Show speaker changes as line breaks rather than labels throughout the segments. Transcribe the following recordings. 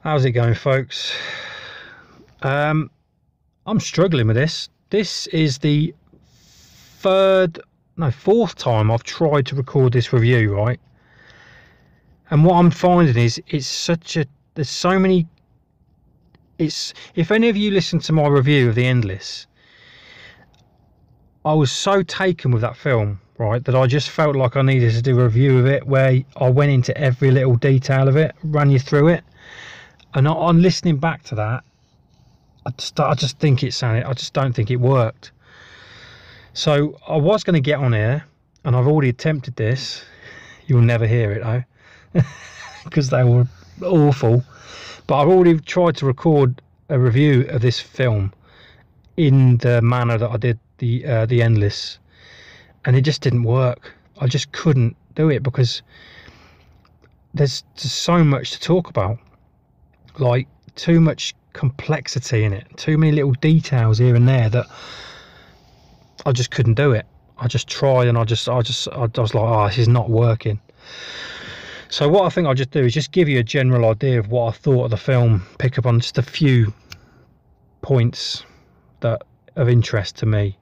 How's it going, folks? I'm struggling with this. This is the fourth time I've tried to record this review, right? And what I'm finding is there's so many. If any of you listen to my review of The Endless, I was so taken with that film, right, that I just felt like I needed to do a review of it where I went into every little detail of it, ran you through it. And on listening back to that, I just think it sounded. I just don't think it worked. So I was going to get on here, and I've already attempted this. You'll never hear it though, because they were awful. But I've already tried to record a review of this film in the manner that I did the Endless, and it just didn't work. I just couldn't do it because there's just so much to talk about. Like, too much complexity in it, too many little details here and there that I just couldn't do it. I just tried, and I was like, oh, this is not working. So what I think I'll just do is just give you a general idea of what I thought of the film, pick up on just a few points that of interest to me.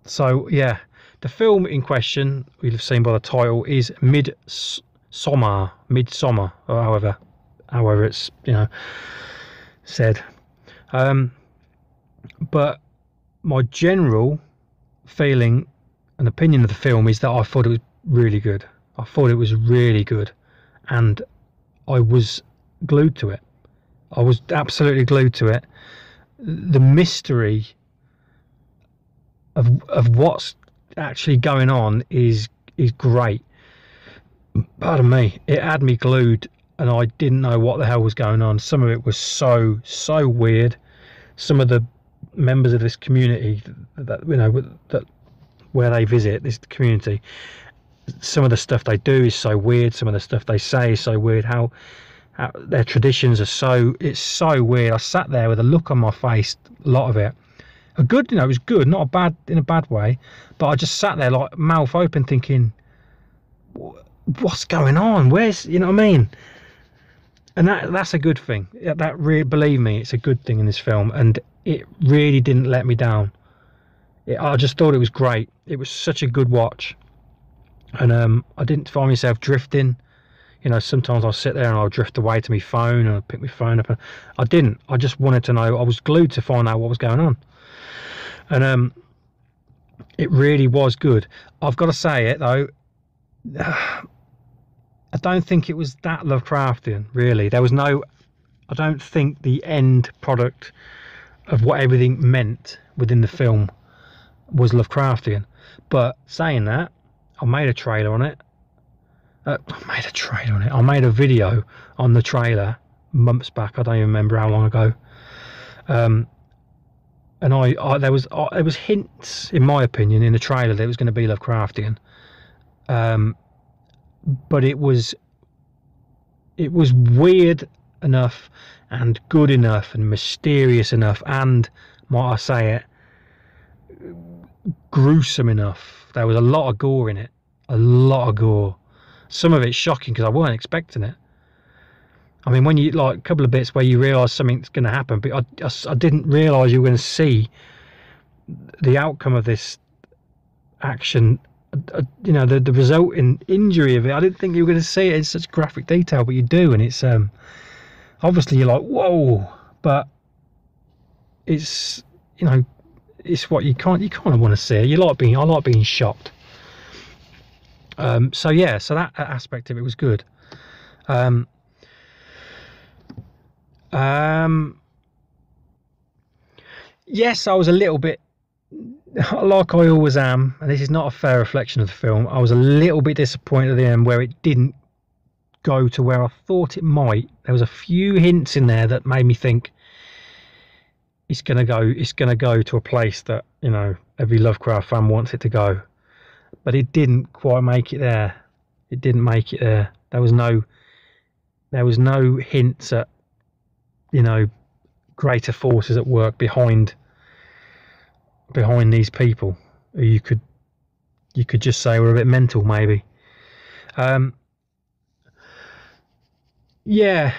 So yeah, the film in question, we'll have seen by the title, is Midsommar, or however it's, said. But my general feeling and opinion of the film is that I thought it was really good. I thought it was really good, and I was glued to it. I was absolutely glued to it. The mystery of what's actually going on is great. Pardon me, it had me glued, and I didn't know what the hell was going on. Some of it was so weird. Some of the members of this community that where they visit this community, some of the stuff they do is so weird. Some of the stuff they say is so weird. How their traditions are it's so weird. I sat there with a look on my face, a lot of it. It was good, not in a bad way, but I just sat there like mouth open thinking, what's going on? Where's, you know what I mean? And that's a good thing. Believe me, it's a good thing in this film, and it really didn't let me down. I just thought it was great. It was such a good watch, and I didn't find myself drifting. Sometimes I'll sit there and I'll drift away to my phone, and I'll pick my phone up. I didn't. I just wanted to know. I was glued to find out what was going on, and it really was good. I've got to say it though. I don't think it was that Lovecraftian, really. I don't think the end product of what everything meant within the film was Lovecraftian. But saying that, I made a trailer on it. I made a video on the trailer months back. I don't even remember how long ago. And there was hints, in my opinion, in the trailer that it was going to be Lovecraftian. But it was weird enough and good enough and mysterious enough, and, might I say it, gruesome enough. There was a lot of gore in it, some of it's shocking because I weren't expecting it. I mean, when you, like, a couple of bits where you realise something's going to happen, but I didn't realise you were going to see the outcome of this action. The resulting injury of it. I didn't think you were going to see it in such graphic detail, but you do, and it's obviously you're like, whoa, but it's it's what you kind of want to see. I like being shocked. So that aspect of it was good. Yes, I was a little bit, like I always am, and this is not a fair reflection of the film, I was a little bit disappointed at the end where it didn't go to where I thought it might. There was a few hints in there that made me think it's gonna go to a place that, every Lovecraft fan wants it to go, but it didn't quite make it there. There was no hints at greater forces at work behind these people who you could just say were a bit mental, maybe. Yeah.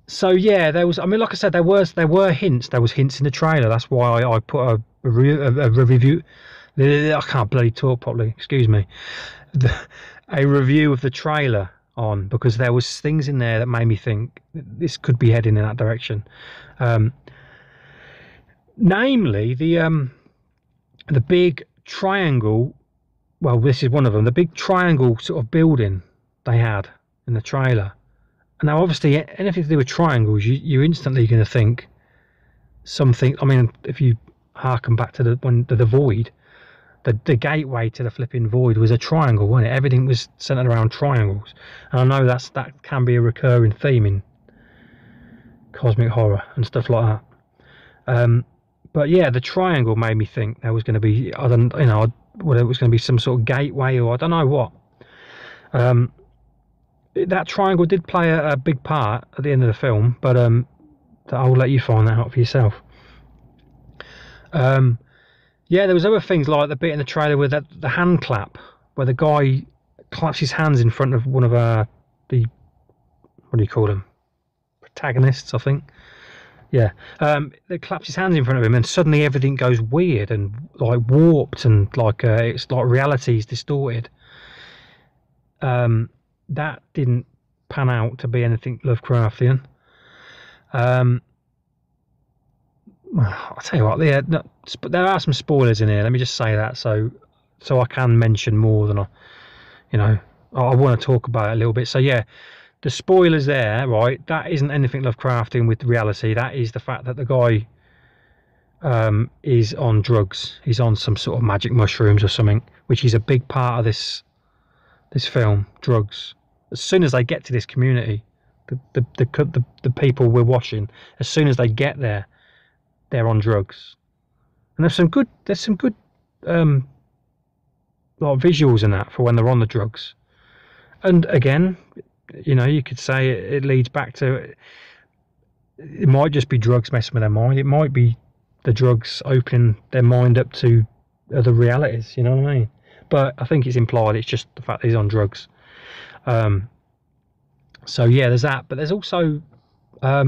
So yeah, there was. I mean, like I said, there were hints. There was hints in the trailer. That's why I put a review. I can't bloody talk properly. Excuse me. The, a review of the trailer on, because there was things in there that made me think this could be heading in that direction. Um, Namely, the big triangle. Well, this is one of them. The big triangle sort of building they had in the trailer. Now, obviously, anything to do with triangles, you're instantly going to think something. I mean, if you harken back to the void, the gateway to the flipping void was a triangle, wasn't it? Everything was centered around triangles, and I know that can be a recurring theme in cosmic horror and stuff like that. But yeah, the triangle made me think there was going to be, I don't, whether it was going to be some sort of gateway or I don't know what. That triangle did play a big part at the end of the film, but I'll let you find that out for yourself. Yeah, there was other things like the bit in the trailer with the hand clap, where the guy claps his hands in front of one of the what do you call them, protagonists, I think. Yeah, they claps his hands in front of him, and suddenly everything goes weird and like warped, and like it's like reality's distorted. That didn't pan out to be anything Lovecraftian. I'll tell you what, yeah, no, there are some spoilers in here. Let me just say that, so I can mention more than I want to talk about it a little bit. So yeah, the spoilers there, right? That isn't anything Lovecraftian with reality. That is the fact that the guy is on drugs. He's on some sort of magic mushrooms or something, which is a big part of this film. Drugs. As soon as they get to this community, the people we're watching, as soon as they get there, they're on drugs. And there's some good like visuals in that for when they're on the drugs. And again, you could say it leads back to, it might just be drugs messing with their mind. It might be the drugs opening their mind up to other realities. You know what I mean? But I think it's implied. It's just the fact that he's on drugs. So yeah, there's that. But there's also, I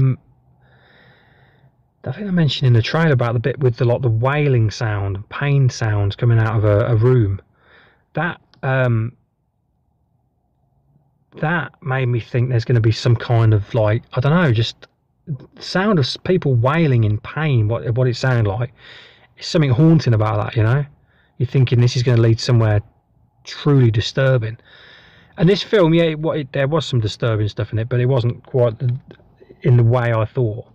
think I mentioned in the trailer about the bit with the wailing sound and pain sounds coming out of a room. That made me think there's going to be some kind of, like, I don't know, just sound of people wailing in pain. What it sounded like. It's something haunting about that. You're thinking this is going to lead somewhere truly disturbing. And this film, yeah, there was some disturbing stuff in it, but it wasn't quite in the way I thought.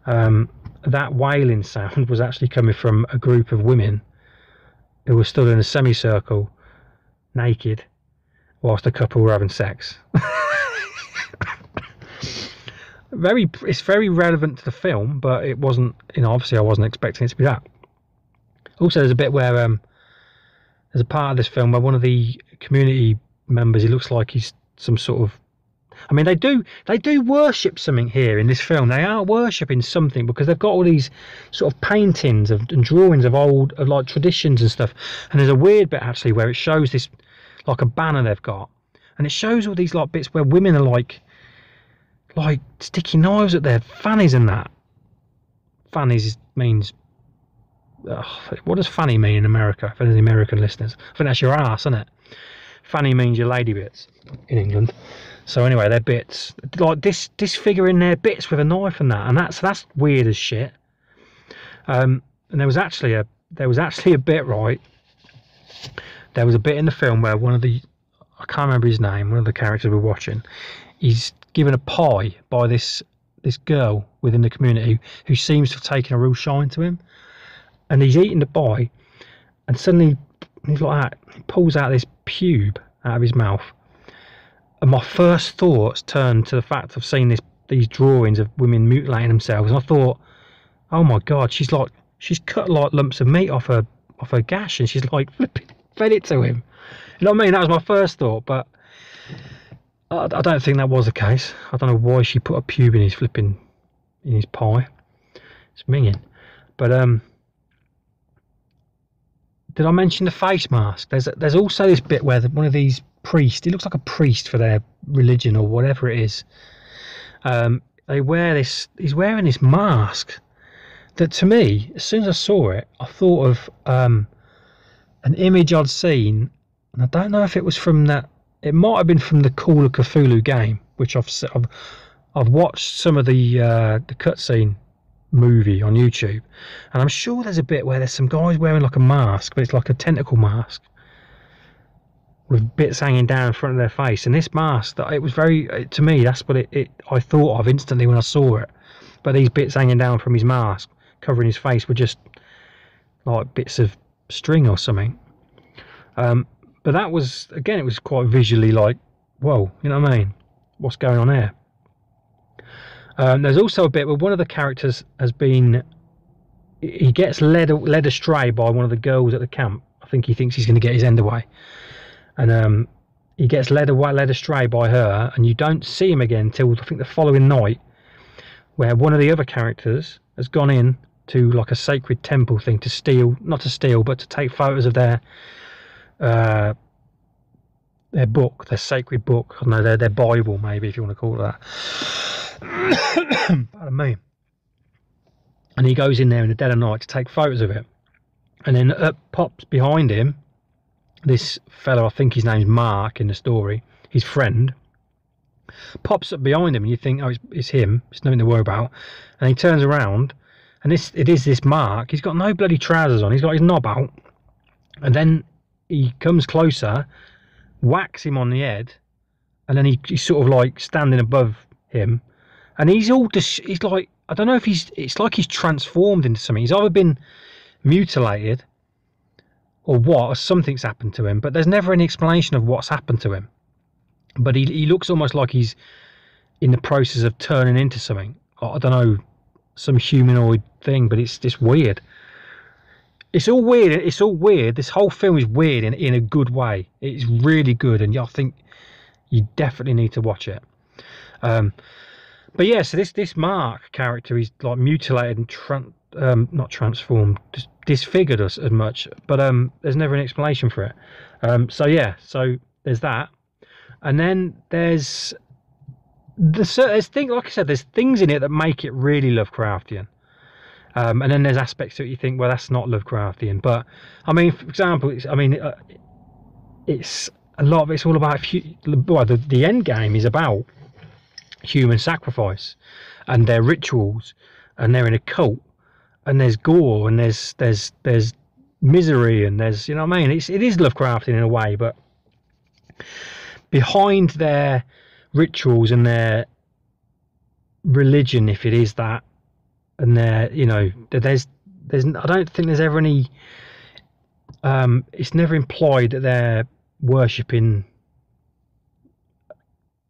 That wailing sound was actually coming from a group of women who were stood in a semicircle, naked, whilst a couple were having sex. It's very relevant to the film, but it wasn't. Obviously, I wasn't expecting it to be that. Also, there's a bit where there's a part of this film where one of the community members, he looks like he's some sort of, I mean, they do worship something here in this film. They are worshipping something, because they've got all these sort of paintings and drawings of like traditions and stuff. And there's a weird bit actually where it shows this, like a banner they've got, and it shows all these like bits where women are like sticking knives at their fannies and that. Fannies means, what does fanny mean in America? For any American listeners, I think that's your ass, isn't it? Fanny means your lady bits in England. So anyway, they're bits like disfiguring their bits with a knife and that, and that's weird as shit. And there was actually a bit, right? There was a bit in the film where I can't remember his name, one of the characters we're watching, he's given a pie by this girl within the community who seems to have taken a real shine to him, and he's eating the pie, and suddenly he's like that. He pulls out this pube out of his mouth, and my first thoughts turned to the fact of seeing these drawings of women mutilating themselves, and I thought, oh my god, she's cut like lumps of meat off her gash, and she's like flipping fed it to him. You know what I mean? That was my first thought, but I don't think that was the case. I don't know why she put a pube in his pie. It's minging. But did I mention the face mask? There's also this bit where one of these priest. He looks like a priest for their religion or whatever it is. They wear this. He's wearing this mask that, to me, as soon as I saw it, I thought of an image I'd seen, and I don't know if it was from that. It might have been from the Call of Cthulhu game, which I've watched some of the cutscene movie on YouTube, and I'm sure there's a bit where there's some guys wearing like a mask, but it's like a tentacle mask with bits hanging down in front of their face. And this mask, that it was very, to me, that's what I thought of instantly when I saw it. But these bits hanging down from his mask, covering his face, were just like bits of string or something. But that was, again, it was quite visually like, whoa, you know what I mean? What's going on here? There's also a bit where one of the characters has been, he gets led astray by one of the girls at the camp. I think he thinks he's going to get his end away, and he gets led astray by her, and you don't see him again till I think the following night, where one of the other characters has gone in to like a sacred temple thing to steal, not to steal, but to take photos of their book, their sacred book. I don't know, their Bible, maybe, if you want to call it that. Pardon me. And he goes in there in the dead of night to take photos of it, and then up pops behind him this fellow, I think his name's Mark in the story, his friend, pops up behind him, and you think, oh, it's him, it's nothing to worry about. And he turns around, and it is this Mark. He's got no bloody trousers on, he's got his knob out, and then he comes closer, whacks him on the head, and then he's sort of like standing above him, and he's like, I don't know if it's like he's transformed into something. He's either been mutilated or what, or something's happened to him, but there's never any explanation of what's happened to him. But he looks almost like he's in the process of turning into something. I don't know, some humanoid thing, but it's just weird. It's all weird. It's all weird. This whole film is weird in a good way. It's really good, and I think you definitely need to watch it. But yeah, so this Mark character, he's like mutilated and not transformed, just disfigured us as much, but there's never an explanation for it. So yeah, so there's that, and then there's things, like I said, there's things in it that make it really Lovecraftian, and then there's aspects to it you think, well, that's not Lovecraftian. But I mean, for example, it's a lot of it's all about the end game is about human sacrifice and their rituals, and they're in a cult, and there's gore, and there's misery, and there's, you know what I mean, it is Lovecraftian in a way, but behind their rituals and their religion, if it is that, and their, you know, there's I don't think there's ever any it's never implied that they're worshipping,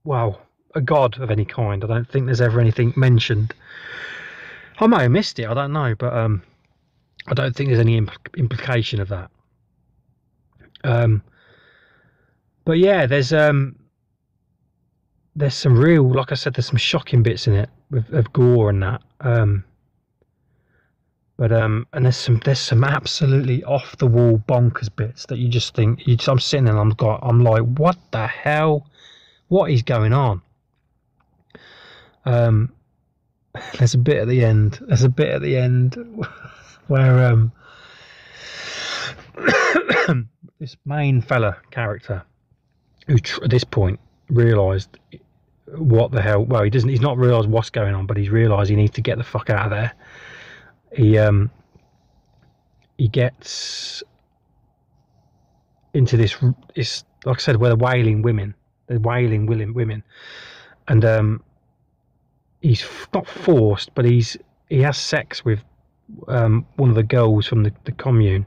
well, a god of any kind. I don't think there's ever anything mentioned. I may have missed it, I don't know, but I don't think there's any implication of that. But yeah, there's some real, like I said, there's some shocking bits in it of gore and that. And there's some absolutely off the wall bonkers bits that you just think, I'm sitting there and I'm like, what the hell? What is going on? There's a bit at the end. Where this main fella character, who at this point realised what the hell. Well, he's not realised what's going on, but he's realised he needs to get the fuck out of there. He gets into this, like I said, where they're wailing women, and he's not forced, but he has sex with one of the girls from the commune,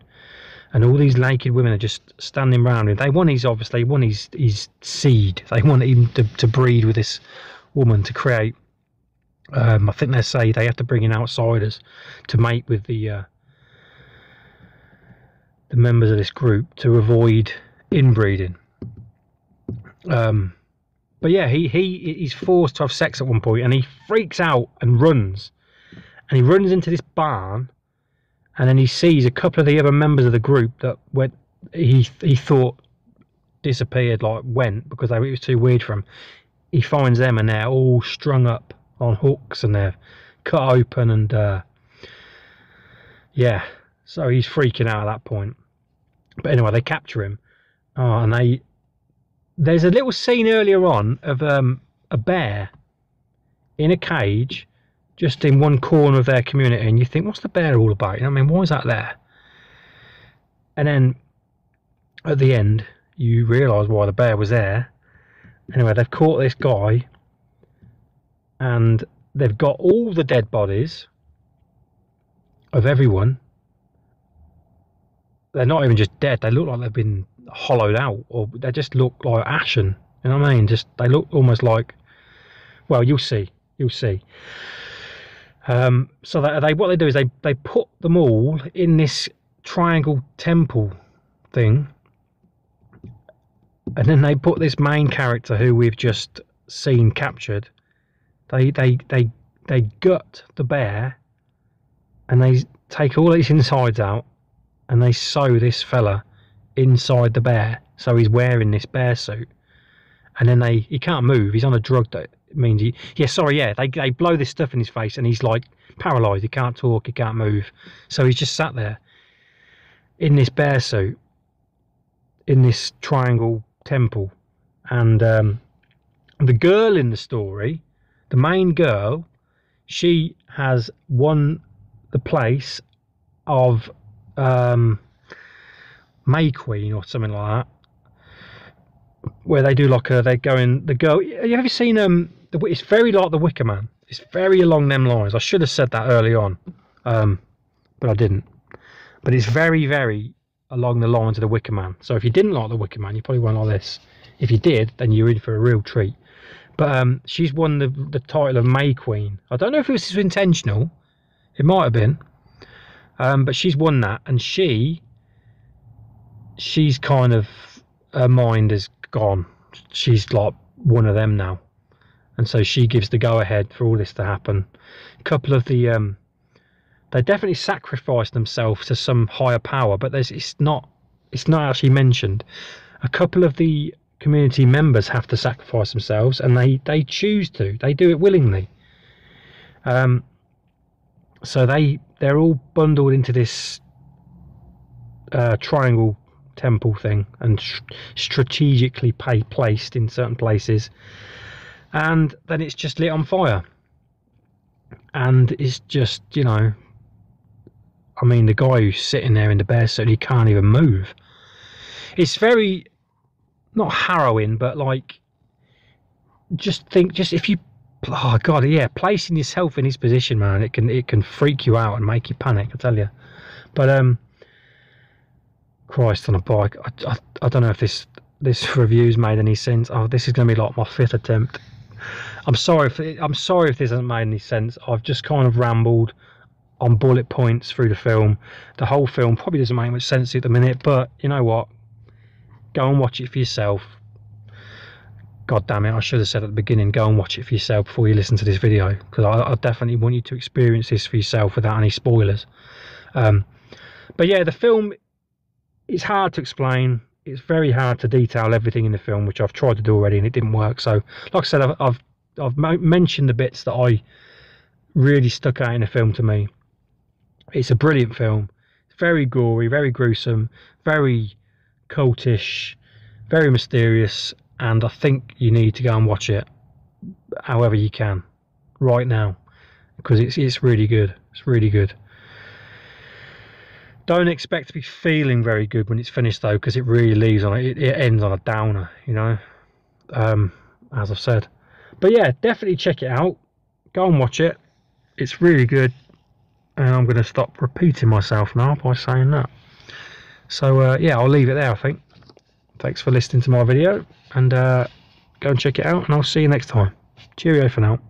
and all these naked women are just standing around him. They want his seed. They want him to breed with this woman to create. I think they say they have to bring in outsiders to mate with the members of this group to avoid inbreeding. But yeah, he's forced to have sex at one point, and he freaks out and runs. And he runs into this barn, and then he sees a couple of the other members of the group that he thought disappeared, like went, because it was too weird for him. He finds them and they're all strung up on hooks and they're cut open, and yeah, so he's freaking out at that point. But anyway, they capture him. And there's a little scene earlier on of a bear in a cage just in one corner of their community, and you think, what's the bear all about? You know what I mean? Why is that there? And then at the end you realise why the bear was there. Anyway, they've caught this guy and they've got all the dead bodies of everyone. They're not even just dead, they look like they've been hollowed out, or they just look like ashen. You know what I mean? Just, they look almost like, well, you'll see. So what they do is they put them all in this triangle temple thing, and then they put this main character who we've just seen captured. They gut the bear, and they take all its insides out, and they sew this fella inside the bear, so he's wearing this bear suit, and then he can't move. He's on a drug that means they blow this stuff in his face, and he's like paralyzed. He can't talk, he can't move, so he's just sat there in this bear suit in this triangle temple. And the girl in the story, the main girl, she has won the place of May Queen or something like that, where they do like they go in, the girl, have you ever seen it's very like the Wicker Man. It's very along them lines. I should have said that early on, but I didn't. But it's very, very along the lines of the Wicker Man. So if you didn't like the Wicker Man, you probably won't like this. If you did, then you're in for a real treat. But she's won the title of May Queen. I don't know if it was intentional. It might have been. But she's won that, and she's kind of, her mind is gone. She's like one of them now, and so she gives the go ahead for all this to happen. A couple of the they definitely sacrificed themselves to some higher power, but it's not actually mentioned. A couple of the community members have to sacrifice themselves, and they choose to. They do it willingly. So they're all bundled into this triangle temple thing, and strategically placed in certain places, and then it's just lit on fire. And it's just, you know, I mean, the guy who's sitting there in the bear suit, he can't even move. It's very, not harrowing, but like, just if you, oh god, yeah, placing yourself in his position, man, it can freak you out and make you panic, I tell you. But Christ on a bike, I don't know if this review's made any sense. Oh, this is going to be like my 5th attempt. I'm sorry if this hasn't made any sense. I've just kind of rambled on bullet points through the film. The whole film probably doesn't make much sense at the minute, but you know what? Go and watch it for yourself. God damn it, I should have said at the beginning, go and watch it for yourself before you listen to this video, because I definitely want you to experience this for yourself without any spoilers. But yeah, the film, it's hard to explain. It's very hard to detail everything in the film, which I've tried to do already, and it didn't work. So, like I said, I've mentioned the bits that I really stuck out in the film to me. It's a brilliant film. It's very gory, very gruesome, very cultish, very mysterious, and I think you need to go and watch it however you can right now, because it's really good. It's really good. Don't expect to be feeling very good when it's finished though, because it really leaves on it ends on a downer, you know, as I've said. But yeah, definitely check it out. Go and watch it. It's really good. And I'm going to stop repeating myself now by saying that. So yeah, I'll leave it there, I think. Thanks for listening to my video, and go and check it out, and I'll see you next time. Cheerio for now.